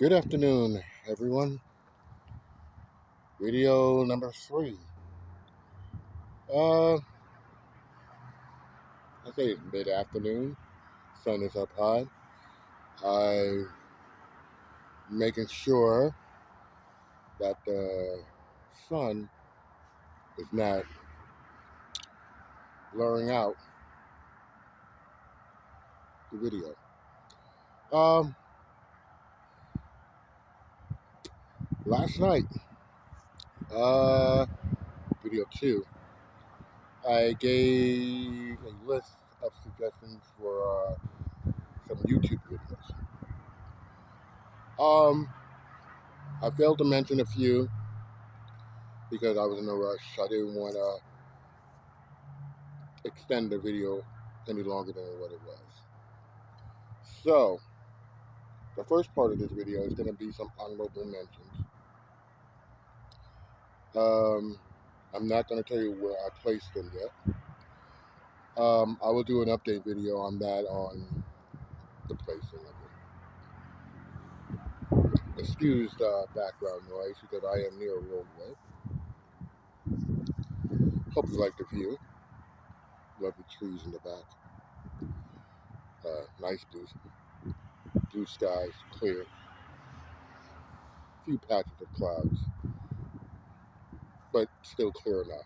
Good afternoon, everyone. Video number 3. Uh, I say it's mid-afternoon. Sun is up high. I'm making sure that the sun is not blurring out the video. Um, Last night, uh, video 2, I gave a list of suggestions for some YouTube videos. Um, I failed to mention a few because I was in a rush. I didn't want to extend the video any longer than what it was. So, the first part of this video is going to be some honorable mentions. I'm not going to tell you where I placed them yet. I will do an update video on that on the placing of it. Excuse the background noise because I am near a roadway. Hope you like the view. Lovely trees in the back. Nice blue skies, clear. Few patches of clouds, but still clear enough.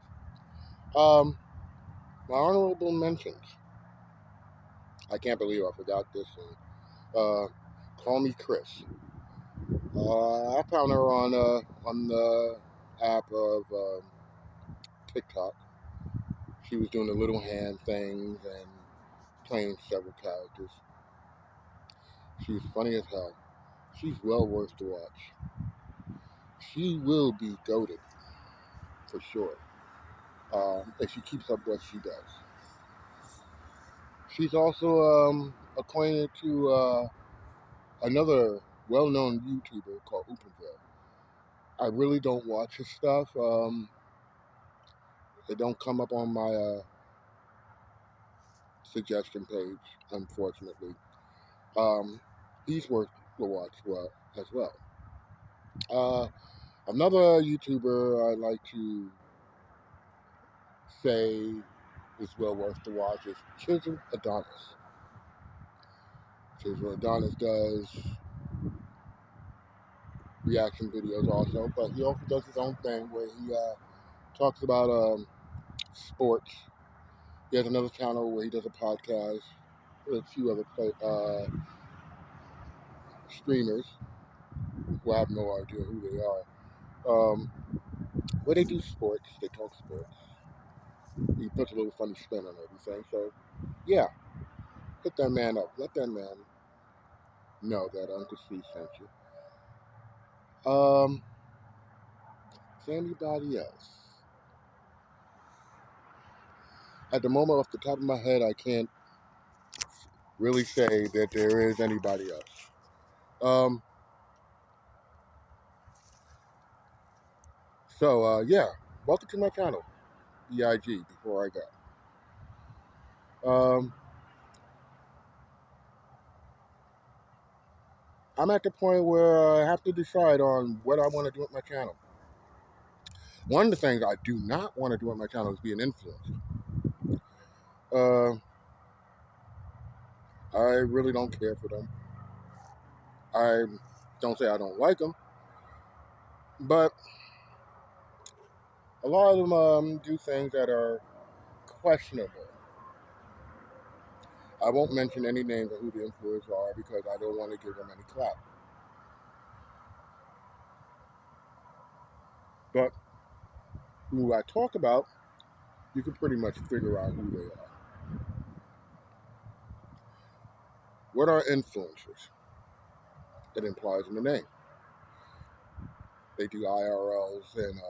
My honorable mentions. I can't believe I forgot this one. Call Me Chris. I found her on the app of TikTok. She was doing the little hand things and playing several characters. She's funny as hell. She's well worth to watch. She will be goated for sure if she keeps up what she does. She's also acquainted to another well-known YouTuber called Openville. I really don't watch his stuff. It don't come up on my suggestion page, unfortunately. He's worth the watch as well. Another YouTuber I'd like to say is well worth the watch is Chisel Adonis. Chisel Adonis does reaction videos also, but he also does his own thing where he talks about sports. He has another channel where he does a podcast with a few other streamers who I have no idea who they are. Where they do sports, they talk sports. He puts a little funny spin on everything. So, yeah, hit that man up. Let that man know that Uncle C sent you. Is there anybody else? At the moment, off the top of my head, I can't really say that there is anybody else. Yeah, welcome to my channel, EIG, before I go. I'm at the point where I have to decide on what I want to do with my channel. One of the things I do not want to do with my channel is be an influencer. Uh, I really don't care for them. I don't say I don't like them, but a lot of them do things that are questionable. I won't mention any names of who the influencers are because I don't want to give them any clout. But who I talk about, you can pretty much figure out who they are. What are influencers? It implies in the name. They do IRLs and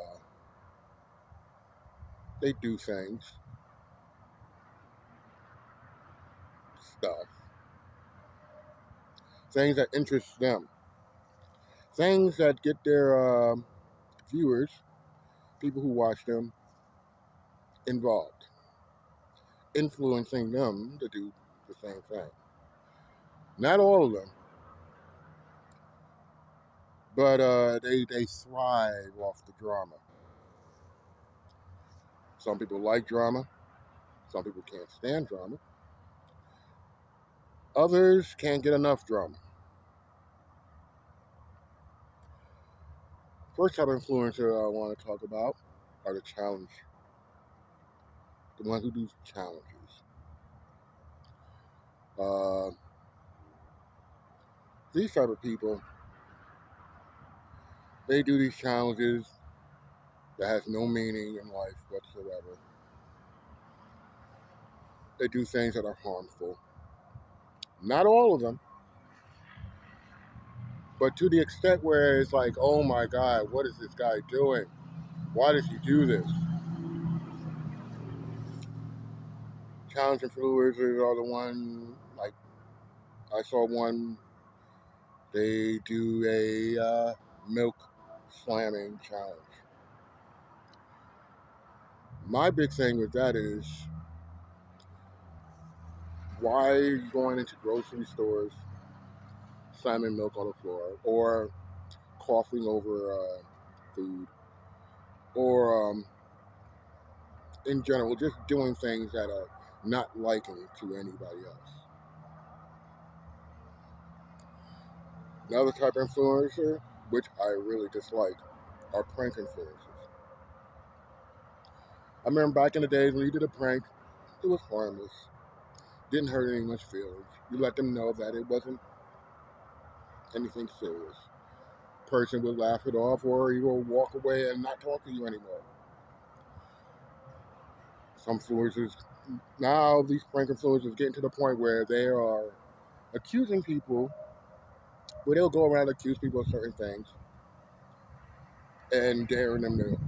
they do stuff, things that interest them, things that get their viewers, people who watch them, involved, influencing them to do the same thing. Not all of them but they thrive off the drama. Some people like drama. Some people can't stand drama. Others can't get enough drama. First type of influencer I want to talk about are the challenge, the ones who do challenges. Uh, these type of people, they do these challenges that has no meaning in life whatsoever. They do things that are harmful. Not all of them, but to the extent where it's like, oh my God, what is this guy doing? Why does he do this? Challenge influencers are the one, like, I saw one, they do a milk slamming challenge. My big thing with that is, why are you going into grocery stores, slamming milk on the floor, or coughing over food, or in general, just doing things that are not liking to anybody else? Another type of influencer, which I really dislike, are prank influencers. I remember back in the days when you did a prank, it was harmless, didn't hurt anyone's feelings. You let them know that it wasn't anything serious. Person would laugh it off, or he will walk away and not talk to you anymore. Some influencers, now these prank influencers getting to the point where they are accusing people, where they'll go around and accuse people of certain things and daring them to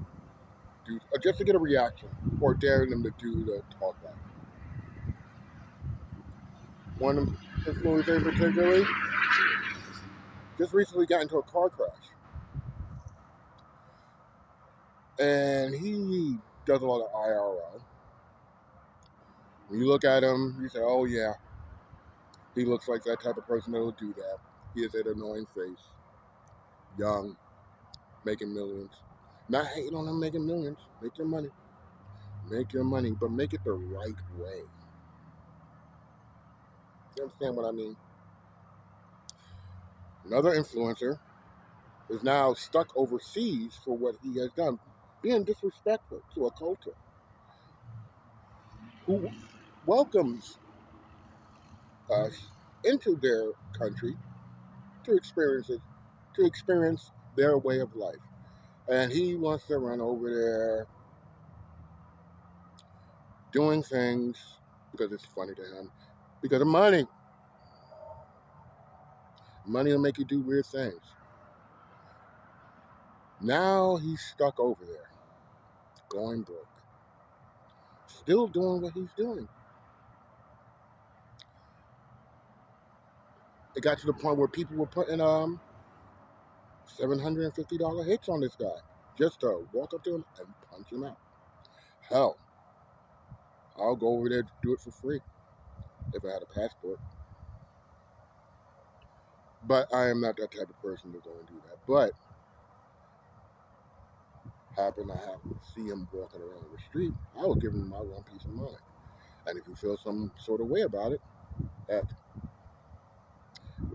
do, just to get a reaction, or daring them to do the talk back. One influencer in particularly just recently got into a car crash, and he does a lot of IRL. When you look at him, you say, "Oh yeah, he looks like that type of person that will do that." He has that annoying face, young, making millions. Not hating on him making millions. Make your money, but make it the right way. You understand what I mean? Another influencer is now stuck overseas for what he has done, being disrespectful to a culture who welcomes us into their country to experience it, to experience their way of life. And he wants to run over there doing things because it's funny to him, because of money. Money will make you do weird things. Now he's stuck over there, going broke, still doing what he's doing. It got to the point where people were putting $750 hits on this guy just to walk up to him and punch him out. Hell, I'll go over there to do it for free if I had a passport. But I am not that type of person to go and do that. But happen to see him walking around the street, I will give him my one piece of mind. And if you feel some sort of way about it, heck,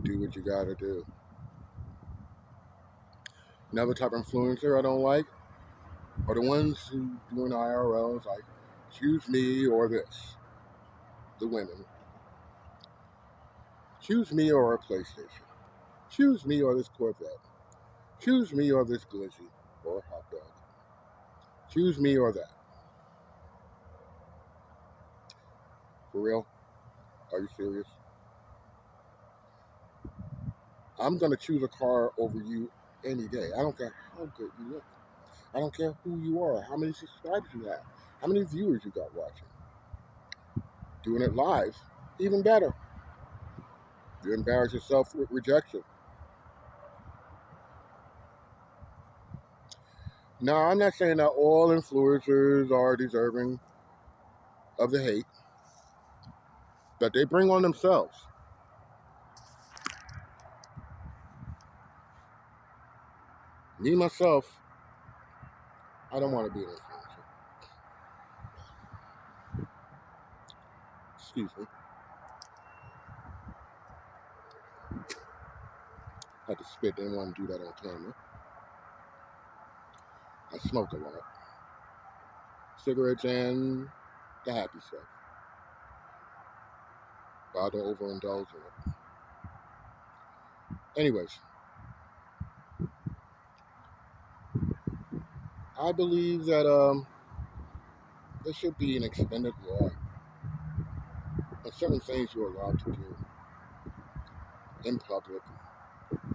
do what you gotta do. Another type of influencer I don't like are the ones who doing IRLs like choose me or this. The women. Choose me or a PlayStation. Choose me or this Corvette. Choose me or this glizzy or a hot dog. Choose me or that. For real? Are you serious? I'm gonna choose a car over you any day. I don't care how good you look. I don't care who you are, how many subscribers you have, how many viewers you got watching. Doing it live, even better. You embarrass yourself with rejection. Now, I'm not saying that all influencers are deserving of the hate that they bring on themselves. Me, myself, I don't want to be an influencer. Excuse me. I had to spit, didn't want to do that on camera. I smoke a lot. Cigarettes and the happy stuff. But I don't overindulge in it. Anyways, I believe that there should be an extended law on certain things you're allowed to do in public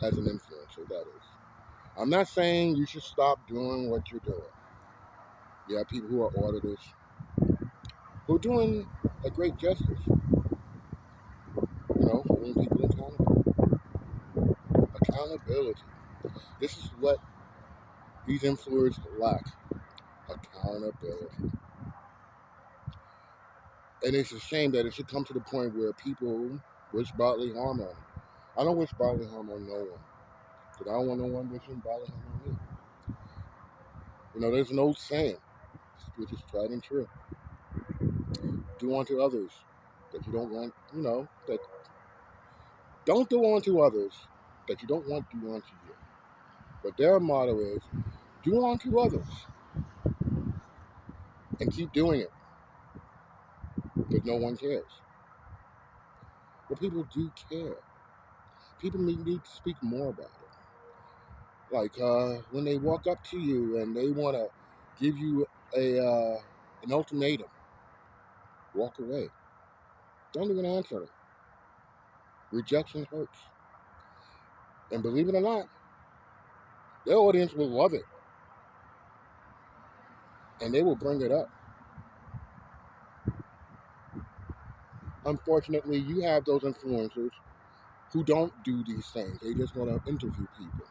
as an influencer, that is. I'm not saying you should stop doing what you're doing. You have people who are auditors who are doing a great justice, holding people accountable. Accountability. This is what these influencers lack. Accountability. And it's a shame that it should come to the point where people wish bodily harm on them. I don't wish bodily harm on no one. Because I don't want no one wishing bodily harm on me. There's an old saying, which is tried and true. Do unto others that you don't want, that don't do unto others that you don't want to do unto you. But their motto is, do unto others and keep doing it because no one cares. But people do care. People need to speak more about it. Like when they walk up to you and they want to give you an ultimatum, walk away. Don't even answer them. Rejection hurts. And believe it or not, their audience will love it. And they will bring it up. Unfortunately, you have those influencers who don't do these things. They just want to interview people.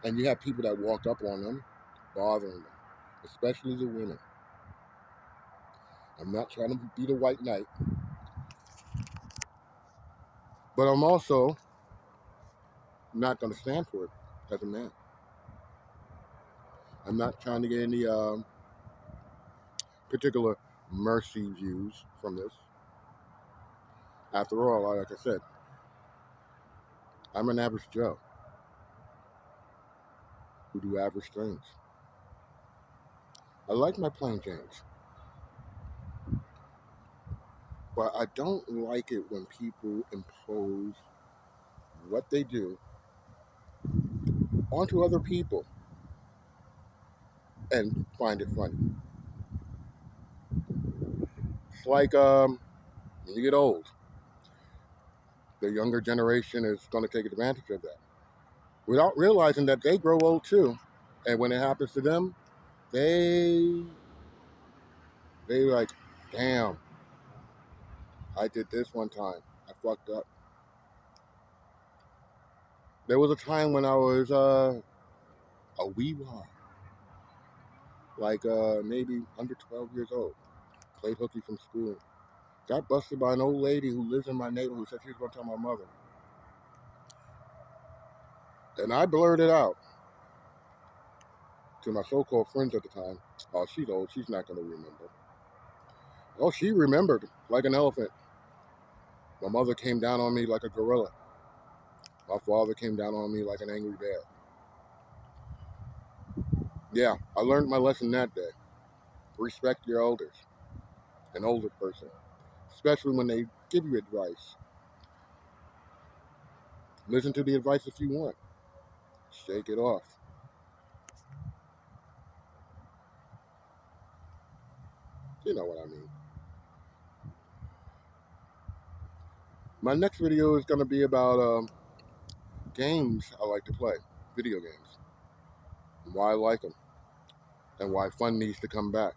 And you have people that walk up on them, bothering them, especially the women. I'm not trying to be the white knight, but I'm also not going to stand for it as a man. I'm not trying to get any particular mercy views from this. After all, like I said, I'm an average Joe who do average things. I like my plain Janes, but I don't like it when people impose what they do onto other people and find it funny. It's like when you get old, the younger generation is going to take advantage of that without realizing that they grow old too. And when it happens to them, they like, damn, I did this one time. I fucked up. There was a time when I was a wee wad, like maybe under 12 years old. Played hooky from school. Got busted by an old lady who lives in my neighborhood. Said she was going to tell my mother. And I blurted out to my so-called friends at the time, oh, she's old. She's not going to remember. Oh, she remembered like an elephant. My mother came down on me like a gorilla. My father came down on me like an angry bear. Yeah, I learned my lesson that day. Respect your elders, an older person, especially when they give you advice. Listen to the advice if you want. Shake it off. You know what I mean. My next video is going to be about games I like to play, video games, and why I like them, and why fun needs to come back.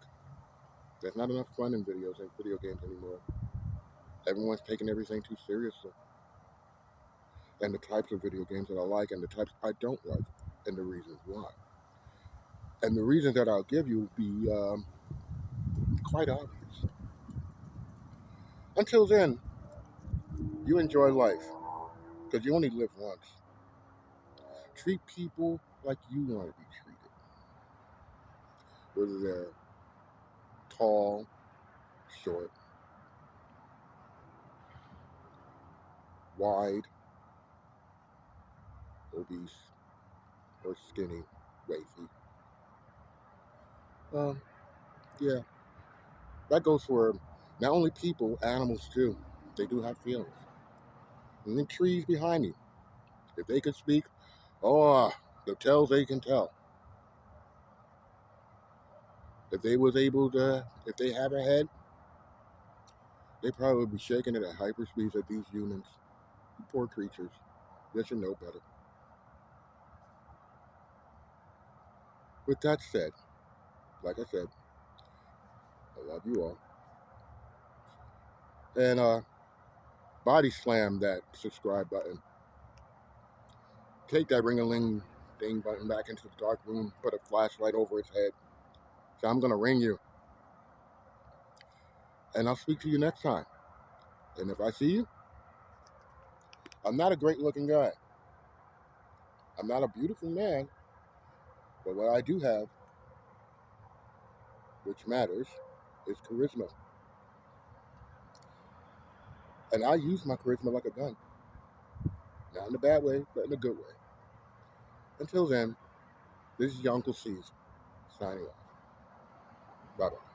There's not enough fun in video games anymore. Everyone's taking everything too seriously. And the types of video games that I like and the types I don't like, and the reasons why. And the reasons that I'll give you will be quite obvious. Until then, you enjoy life, because you only live once. Treat people like you want to be treated, whether they're tall, short, wide, obese, or skinny, lazy. Um, yeah, that goes for not only people, animals too. They do have feelings. And the trees behind me, if they could speak, oh, the tales they can tell. If they was able to, if they have a head, they probably would be shaking it at hyperspeeds at these humans. You poor creatures. You should know better. With that said, like I said, I love you all. And body slam that subscribe button. Take that ring-a-ling ding button back into the dark room, put a flashlight over its head. So I'm gonna ring you. And I'll speak to you next time. And if I see you, I'm not a great looking guy. I'm not a beautiful man. But what I do have, which matters, is charisma. And I use my charisma like a gun. Not in a bad way, but in a good way. Until then, this is your Uncle C's signing off. Bye bye.